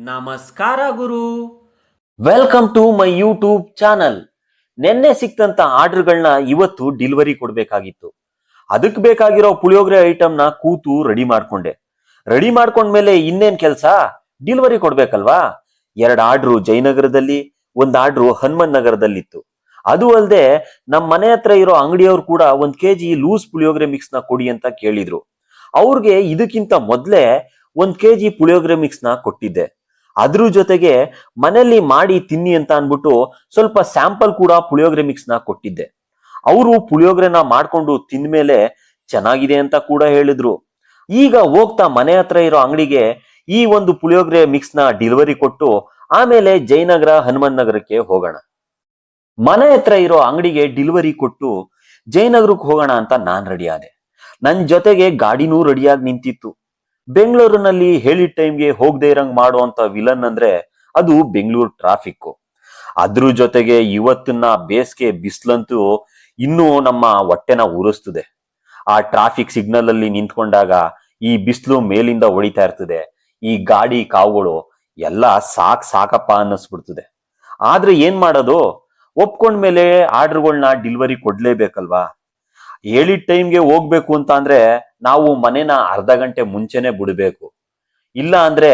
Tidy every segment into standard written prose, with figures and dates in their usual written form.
ನಮಸ್ಕಾರ ಗುರು. Welcome to my YouTube channel. ನಿನ್ನೆ ಸಿಕ್ತಂತ ಆರ್ಡರ್ಗಳನ್ನ ಇವತ್ತು ಡೆಲಿವರಿ ಕೊಡ್ಬೇಕಾಗಿತ್ತು. ಅದಕ್ಕೆ ಬೇಕಾಗಿರೋ ಪುಳಿಯೋಗರೆ ಐಟಮ್ನ ಕೂತು ರೆಡಿ ಮಾಡ್ಕೊಂಡೆ. ರೆಡಿ ಮಾಡ್ಕೊಂಡ್ಮೇಲೆ ಇನ್ನೇನ್ ಕೆಲಸ, ಡೆಲಿವರಿ ಕೊಡ್ಬೇಕಲ್ವಾ. 2 ಆರ್ಡ್ರು ಜಯನಗರದಲ್ಲಿ, 1 ಆರ್ಡ್ರು ಹನುಮನ್ ನಗರದಲ್ಲಿತ್ತು. ಅದು ಅಲ್ಲದೆ ನಮ್ಮ ಮನೆ ಹತ್ರ ಇರೋ ಅಂಗಡಿಯವ್ರು ಕೂಡ 1 kg ಲೂಸ್ ಪುಳಿಯೋಗರೆ ಮಿಕ್ಸ್ ನ ಕೊಡಿ ಅಂತ ಕೇಳಿದ್ರು. ಅವ್ರಿಗೆ ಇದಕ್ಕಿಂತ ಮೊದಲೇ 1 kg ಪುಳಿಯೋಗರೆ ಮಿಕ್ಸ್ ನ ಕೊಟ್ಟಿದ್ದೆ. ಅದ್ರ ಜೊತೆಗೆ ಮನೆಯಲ್ಲಿ ಮಾಡಿ ತಿನ್ನಿ ಅಂತ ಅನ್ಬಿಟ್ಟು ಸ್ವಲ್ಪ ಸ್ಯಾಂಪಲ್ ಕೂಡ ಪುಳಿಯೋಗರೆ ಮಿಕ್ಸ್ ನ ಕೊಟ್ಟಿದ್ದೆ. ಅವರು ಪುಳಿಯೋಗರೆನ ಮಾಡ್ಕೊಂಡು ತಿಂದ್ಮೇಲೆ ಚೆನ್ನಾಗಿದೆ ಅಂತ ಕೂಡ ಹೇಳಿದ್ರು. ಈಗ ಹೋಗ್ತಾ ಮನೆ ಹತ್ರ ಇರೋ ಅಂಗಡಿಗೆ ಈ ಒಂದು ಪುಳಿಯೋಗರೆ ಮಿಕ್ಸ್ ನ ಡೆಲಿವರಿ ಕೊಟ್ಟು ಆಮೇಲೆ ಜಯನಗರ ಹನುಮನ್ ನಗರಕ್ಕೆ ಹೋಗೋಣ. ಮನೆ ಹತ್ರ ಇರೋ ಅಂಗಡಿಗೆ ಡೆಲಿವರಿ ಕೊಟ್ಟು ಜಯನಗರಕ್ಕೆ ಹೋಗೋಣ ಅಂತ ನಾನ್ ರೆಡಿ ಆದೆ. ನನ್ ಜೊತೆಗೆ ಗಾಡಿನೂ ರೆಡಿಯಾಗಿ ನಿಂತಿತ್ತು. ಬೆಂಗಳೂರಿನಲ್ಲಿ ಹೇಳಿದ ಟೈಮ್ಗೆ ಹೋಗದೆ ಇರಂಗ್ ಮಾಡುವಂತ ವಿಲನ್ ಅಂದ್ರೆ ಅದು ಬೆಂಗಳೂರು ಟ್ರಾಫಿಕ್. ಅದ್ರ ಜೊತೆಗೆ ಇವತ್ತಿನ ಬೇಸಿಗೆ ಬಿಸಿಲಂತೂ ಇನ್ನೂ ನಮ್ಮ ಹೊಟ್ಟೆನ ಉರಿಸ್ತದೆ. ಆ ಟ್ರಾಫಿಕ್ ಸಿಗ್ನಲ್ ಅಲ್ಲಿ ನಿಂತ್ಕೊಂಡಾಗ ಈ ಬಿಸಿಲು ಮೇಲಿಂದ ಹೊಡಿತಾ ಇರ್ತದೆ. ಈ ಗಾಡಿ ಕಾವುಗಳು ಎಲ್ಲ ಸಾಕಪ್ಪ ಅನ್ನಿಸ್ಬಿಡ್ತದೆ. ಆದ್ರೆ ಏನ್ ಮಾಡೋದು, ಒಪ್ಕೊಂಡ್ಮೇಲೆ ಆರ್ಡರ್ಗಳನ್ನ ಡೆಲಿವರಿ ಕೊಡ್ಲೇಬೇಕಲ್ವಾ. ಹೇಳಿದ ಟೈಮ್ಗೆ ಹೋಗ್ಬೇಕು ಅಂತ ಅಂದ್ರೆ ನಾವು ಮನೆನ ಅರ್ಧ ಗಂಟೆ ಮುಂಚೆನೆ ಬಿಡ್ಬೇಕು, ಇಲ್ಲ ಅಂದ್ರೆ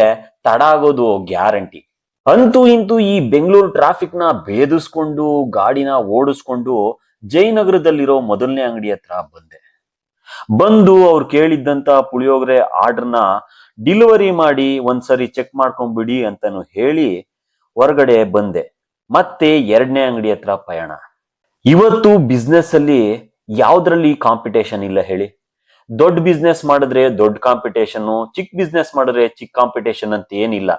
ತಡ ಆಗೋದು ಗ್ಯಾರಂಟಿ. ಅಂತೂ ಇಂತೂ ಈ ಬೆಂಗಳೂರು ಟ್ರಾಫಿಕ್ ನ ಭೇದಿಸ್ಕೊಂಡು ಗಾಡಿನ ಓಡಿಸ್ಕೊಂಡು ಜಯನಗರದಲ್ಲಿರೋ ಮೊದಲನೇ ಅಂಗಡಿ ಹತ್ರ ಬಂದು ಅವ್ರು ಕೇಳಿದ್ದಂತ ಪುಳಿಯೋಗರೆ ಆರ್ಡರ್ನ ಡೆಲಿವರಿ ಮಾಡಿ ಒಂದ್ಸರಿ ಚೆಕ್ ಮಾಡ್ಕೊಂಡ್ಬಿಡಿ ಅಂತಾನು ಹೇಳಿ ಹೊರಗಡೆ ಬಂದೆ. ಮತ್ತೆ 2ನೇ ಅಂಗಡಿ ಹತ್ರ ಪಯಣ. ಇವತ್ತು ಬಿಸ್ನೆಸ್ ಅಲ್ಲಿ ಯಾವ್ದ್ರಲ್ಲಿ ಕಾಂಪಿಟೇಷನ್ ಇಲ್ಲ ಹೇಳಿ. ದೊಡ್ಡ ಬಿಸ್ನೆಸ್ ಮಾಡಿದ್ರೆ ದೊಡ್ಡ ಕಾಂಪಿಟೇಷನ್, ಚಿಕ್ಕ ಬಿಸ್ನೆಸ್ ಮಾಡಿದ್ರೆ ಚಿಕ್ಕ ಕಾಂಪಿಟೇಷನ್ ಅಂತ ಏನಿಲ್ಲ.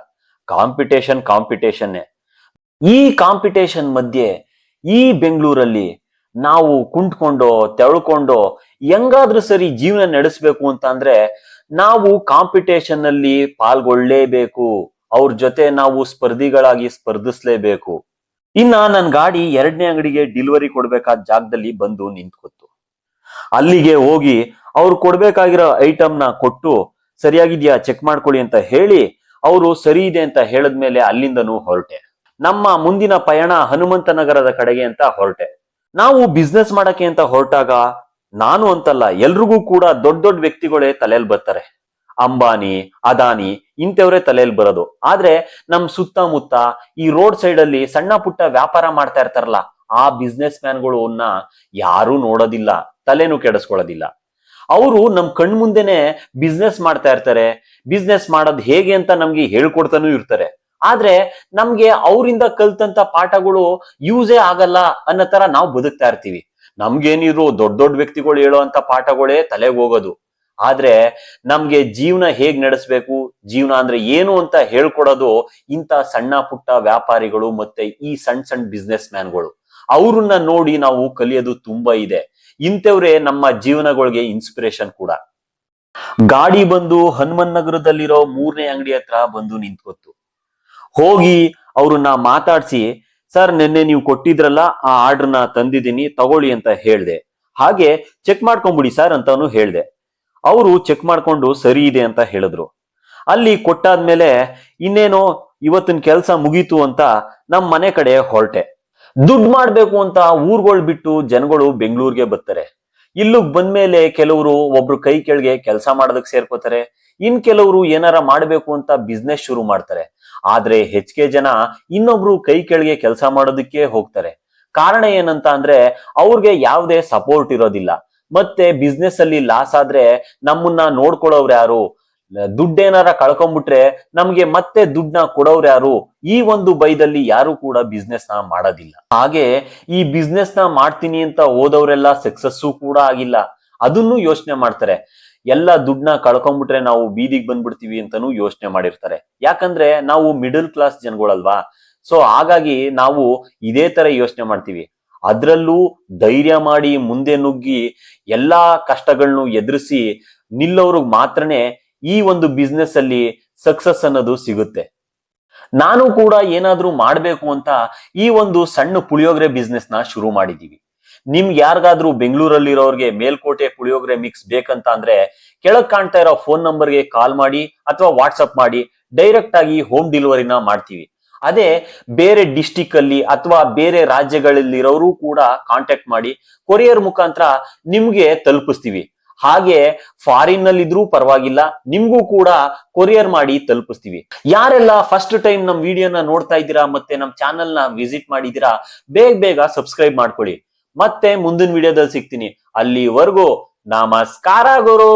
ಕಾಂಪಿಟೇಷನ್ನೇ. ಈ ಕಾಂಪಿಟೇಷನ್ ಮಧ್ಯೆ ಈ ಬೆಂಗಳೂರಲ್ಲಿ ನಾವು ಕುಂಟ್ಕೊಂಡೋ ತೆಳ್ಕೊಂಡೋ ಹೆಂಗಾದ್ರೂ ಸರಿ ಜೀವನ ನಡೆಸಬೇಕು ಅಂತ ಅಂದ್ರೆ ನಾವು ಕಾಂಪಿಟೇಷನ್ ಅಲ್ಲಿ ಪಾಲ್ಗೊಳ್ಳಲೇಬೇಕು. ಅವ್ರ ಜೊತೆ ನಾವು ಸ್ಪರ್ಧಿಗಳಾಗಿ ಸ್ಪರ್ಧಿಸ್ಲೇಬೇಕು. ಇನ್ನ ನನ್ ಗಾಡಿ 2ನೇ ಅಂಗಡಿಗೆ ಡೆಲಿವರಿ ಕೊಡ್ಬೇಕಾದ ಜಾಗದಲ್ಲಿ ಬಂದು ನಿಂತ್ಕೊತ್ತು. ಅಲ್ಲಿಗೆ ಹೋಗಿ ಅವ್ರು ಕೊಡ್ಬೇಕಾಗಿರೋ ಐಟಮ್ನ ಕೊಟ್ಟು ಸರಿಯಾಗಿದ್ಯಾ ಚೆಕ್ ಮಾಡ್ಕೊಳ್ಳಿ ಅಂತ ಹೇಳಿ ಅವರು ಸರಿ ಇದೆ ಅಂತ ಹೇಳಿದ್ಮೇಲೆ ಅಲ್ಲಿಂದನೂ ಹೊರಟೆ. ನಮ್ಮ ಮುಂದಿನ ಪಯಣ ಹನುಮಂತ ನಗರದ ಕಡೆಗೆ ಅಂತ ಹೊರಟೆ. ನಾವು ಬಿಸ್ನೆಸ್ ಮಾಡಕ್ಕೆ ಅಂತ ಹೊರಟಾಗ ನಾನು ಅಂತಲ್ಲ, ಎಲ್ರಿಗೂ ಕೂಡ ದೊಡ್ಡ ದೊಡ್ಡ ವ್ಯಕ್ತಿಗಳೇ ತಲೆಯಲ್ಲಿ ಬರ್ತಾರೆ. ಅಂಬಾನಿ, ಅದಾನಿ ಇಂಥವ್ರೆ ತಲೆಯಲ್ಲಿ ಬರೋದು. ಆದ್ರೆ ನಮ್ ಸುತ್ತಮುತ್ತ ಈ ರೋಡ್ ಸೈಡ್ ಅಲ್ಲಿ ಸಣ್ಣ ಪುಟ್ಟ ವ್ಯಾಪಾರ ಮಾಡ್ತಾ ಇರ್ತಾರಲ್ಲ, ಆ ಬಿಸ್ನೆಸ್ ಮ್ಯಾನ್ಗಳನ್ನ ಯಾರೂ ನೋಡೋದಿಲ್ಲ, ತಲೆನೂ ಕೆಡಿಸ್ಕೊಳ್ಳೋದಿಲ್ಲ. ಅವರು ನಮ್ ಕಣ್ ಮುಂದೆನೆ ಬಿಸ್ನೆಸ್ ಮಾಡ್ತಾ ಇರ್ತಾರೆ. ಬಿಸ್ನೆಸ್ ಮಾಡೋದ್ ಹೇಗೆ ಅಂತ ನಮ್ಗೆ ಹೇಳ್ಕೊಡ್ತಾನೂ ಇರ್ತಾರೆ. ಆದ್ರೆ ನಮ್ಗೆ ಅವರಿಂದ ಕಲ್ತಂತ ಪಾಠಗಳು ಯೂಸೇ ಆಗಲ್ಲ ಅನ್ನೋ ತರ ನಾವು ಬದುಕ್ತಾ ಇರ್ತೀವಿ. ನಮ್ಗೇನಿದ್ರು ದೊಡ್ಡ ದೊಡ್ಡ ವ್ಯಕ್ತಿಗಳು ಹೇಳೋ ಅಂತ ಪಾಠಗಳೇ ತಲೆಗೆ ಹೋಗೋದು. ಆದ್ರೆ ನಮ್ಗೆ ಜೀವನ ಹೇಗ್ ನಡೆಸ್ಬೇಕು, ಜೀವನ ಅಂದ್ರೆ ಏನು ಅಂತ ಹೇಳ್ಕೊಡೋದು ಇಂಥ ಸಣ್ಣ ಪುಟ್ಟ ವ್ಯಾಪಾರಿಗಳು ಮತ್ತೆ ಈ ಸಣ್ಣ ಬಿಸ್ನೆಸ್ ಮ್ಯಾನ್ಗಳು. ಅವ್ರನ್ನ ನೋಡಿ ನಾವು ಕಲಿಯೋದು ತುಂಬಾ ಇದೆ. ಇಂಥವ್ರೆ ನಮ್ಮ ಜೀವನಗಳಿಗೆ ಇನ್ಸ್ಪಿರೇಷನ್ ಕೂಡ. ಗಾಡಿ ಬಂದು ಹನುಮನ್ ನಗರದಲ್ಲಿರೋ 3ನೇ ಅಂಗಡಿ ಹತ್ರ ಬಂದು ನಿಂತ್ಕೊತ್ತು. ಹೋಗಿ ಅವ್ರನ್ನ ಮಾತಾಡ್ಸಿ, ಸರ್ ನಿನ್ನೆ ನೀವು ಕೊಟ್ಟಿದ್ರಲ್ಲ ಆ ಆರ್ಡರ್ನ ತಂದಿದ್ದೀನಿ ತಗೊಳ್ಳಿ ಅಂತ ಹೇಳ್ದೆ. ಹಾಗೆ ಚೆಕ್ ಮಾಡ್ಕೊಂಡ್ಬಿಡಿ ಸರ್ ಅಂತಾನು ಹೇಳ್ದೆ. ಅವರು ಚೆಕ್ ಮಾಡ್ಕೊಂಡು ಸರಿ ಇದೆ ಅಂತ ಹೇಳಿದ್ರು. ಅಲ್ಲಿ ಕೊಟ್ಟಾದ್ಮೇಲೆ ಇನ್ನೇನೋ ಇವತ್ತಿನ ಕೆಲಸ ಮುಗೀತು ಅಂತ ನಮ್ ಮನೆ ಕಡೆ ಹೊರಟೆ. ದುಡ್ಡು ಮಾಡ್ಬೇಕು ಅಂತ ಊರ್ಗಳು ಬಿಟ್ಟು ಜನಗಳು ಬೆಂಗಳೂರಿಗೆ ಬರ್ತಾರೆ. ಇಲ್ಲಿಗ್ ಬಂದ್ಮೇಲೆ ಕೆಲವರು ಒಬ್ರು ಕೈ ಕೆಳಗೆ ಕೆಲಸ ಮಾಡೋದಕ್ಕೆ ಸೇರ್ಕೋತಾರೆ. ಇನ್ ಕೆಲವರು ಏನಾರ ಮಾಡ್ಬೇಕು ಅಂತ ಬಿಸ್ನೆಸ್ ಶುರು ಮಾಡ್ತಾರೆ. ಆದ್ರೆ ಹೆಚ್ಚಿಗೆ ಜನ ಇನ್ನೊಬ್ರು ಕೈ ಕೆಳಗೆ ಕೆಲಸ ಮಾಡೋದಕ್ಕೆ ಹೋಗ್ತಾರೆ. ಕಾರಣ ಏನಂತ ಅಂದ್ರೆ ಅವ್ರಿಗೆ ಯಾವುದೇ ಸಪೋರ್ಟ್ ಇರೋದಿಲ್ಲ. ಮತ್ತೆ ಬಿಸ್ನೆಸ್ ಅಲ್ಲಿ ಲಾಸ್ ಆದ್ರೆ ನಮ್ಮನ್ನ ನೋಡ್ಕೊಳ್ಳೋರು ಯಾರು, ದುಡ್ಡೇನಾರ ಕಳ್ಕೊಂಡ್ಬಿಟ್ರೆ ನಮ್ಗೆ ಮತ್ತೆ ದುಡ್ಡನ್ನ ಕೊಡೋರು ಯಾರು, ಈ ಒಂದು ಭಯದಲ್ಲಿ ಯಾರು ಕೂಡ ಬಿಸ್ನೆಸ್ ನ ಮಾಡೋದಿಲ್ಲ. ಹಾಗೆ ಈ ಬಿಸ್ನೆಸ್ ನ ಮಾಡ್ತೀನಿ ಅಂತ ಹೋದವರೆಲ್ಲ ಸಕ್ಸಸ್ಸು ಕೂಡ ಆಗಿಲ್ಲ. ಅದನ್ನು ಯೋಚನೆ ಮಾಡ್ತಾರೆ. ಎಲ್ಲ ದುಡ್ಡನ್ನ ಕಳ್ಕೊಂಡ್ಬಿಟ್ರೆ ನಾವು ಬೀದಿಗೆ ಬಂದ್ಬಿಡ್ತೀವಿ ಅಂತಾನು ಯೋಚನೆ ಮಾಡಿರ್ತಾರೆ. ಯಾಕಂದ್ರೆ ನಾವು ಮಿಡಲ್ ಕ್ಲಾಸ್ ಜನಗಳಲ್ವಾ. ಸೊ ಹಾಗಾಗಿ ನಾವು ಇದೇ ತರ ಯೋಚನೆ ಮಾಡ್ತೀವಿ. ಅದ್ರಲ್ಲೂ ಧೈರ್ಯ ಮಾಡಿ ಮುಂದೆ ನುಗ್ಗಿ ಎಲ್ಲಾ ಕಷ್ಟಗಳನ್ನು ಎದುರಿಸಿ ನಿಲ್ಲೋರ್ಗ್ ಮಾತ್ರನೇ ಈ ಒಂದು ಬಿಸ್ನೆಸ್ ಅಲ್ಲಿ ಸಕ್ಸಸ್ ಅನ್ನೋದು ಸಿಗುತ್ತೆ. ನಾನು ಕೂಡ ಏನಾದ್ರೂ ಮಾಡ್ಬೇಕು ಅಂತ ಈ ಒಂದು ಸಣ್ಣ ಪುಳಿಯೋಗರೆ ಬಿಸ್ನೆಸ್ ನ ಶುರು ಮಾಡಿದೀವಿ. ನಿಮ್ಗೆ ಯಾರಿಗಾದ್ರೂ ಬೆಂಗಳೂರಲ್ಲಿರೋರ್ಗೆ ಮೇಲ್ಕೋಟೆ ಪುಳಿಯೋಗರೆ ಮಿಕ್ಸ್ ಬೇಕಂತ ಅಂದ್ರೆ ಕೆಳಗ್ ಕಾಣ್ತಾ ಇರೋ ಫೋನ್ ನಂಬರ್ಗೆ ಕಾಲ್ ಮಾಡಿ ಅಥವಾ ವಾಟ್ಸಪ್ ಮಾಡಿ ಡೈರೆಕ್ಟ್ ಆಗಿ ಹೋಮ್ ಡೆಲಿವರಿನ ಮಾಡ್ತೀವಿ. ಅದೇ ಬೇರೆ ಡಿಸ್ಟಿಕ್ ಅಲ್ಲಿ ಅಥವಾ ಬೇರೆ ರಾಜ್ಯಗಳಲ್ಲಿರೋರು ಕೂಡ ಕಾಂಟ್ಯಾಕ್ಟ್ ಮಾಡಿ ಕೊರಿಯರ್ ಮುಖಾಂತರ ನಿಮ್ಗೆ ತಲುಪಿಸ್ತೀವಿ. ಹಾಗೆ ಫಾರಿನ್ ನಲ್ಲಿ ಇದ್ರೂ ಪರವಾಗಿಲ್ಲ, ನಿಮ್ಗೂ ಕೂಡ ಕೊರಿಯರ್ ಮಾಡಿ ತಲುಪಿಸ್ತೀವಿ. ಯಾರೆಲ್ಲ ಫಸ್ಟ್ ಟೈಮ್ ನಮ್ ವಿಡಿಯೋನ ನೋಡ್ತಾ ಇದ್ದೀರಾ ಮತ್ತೆ ನಮ್ ಚಾನೆಲ್ ನ ವಿಸಿಟ್ ಮಾಡಿದೀರಾ, ಬೇಗ ಸಬ್ಸ್ಕ್ರೈಬ್ ಮಾಡ್ಕೊಳ್ಳಿ. ಮತ್ತೆ ಮುಂದಿನ ವಿಡಿಯೋದಲ್ಲಿ ಸಿಗ್ತೀನಿ. ಅಲ್ಲಿವರೆಗೂ ನಮಸ್ಕಾರ ಗುರು.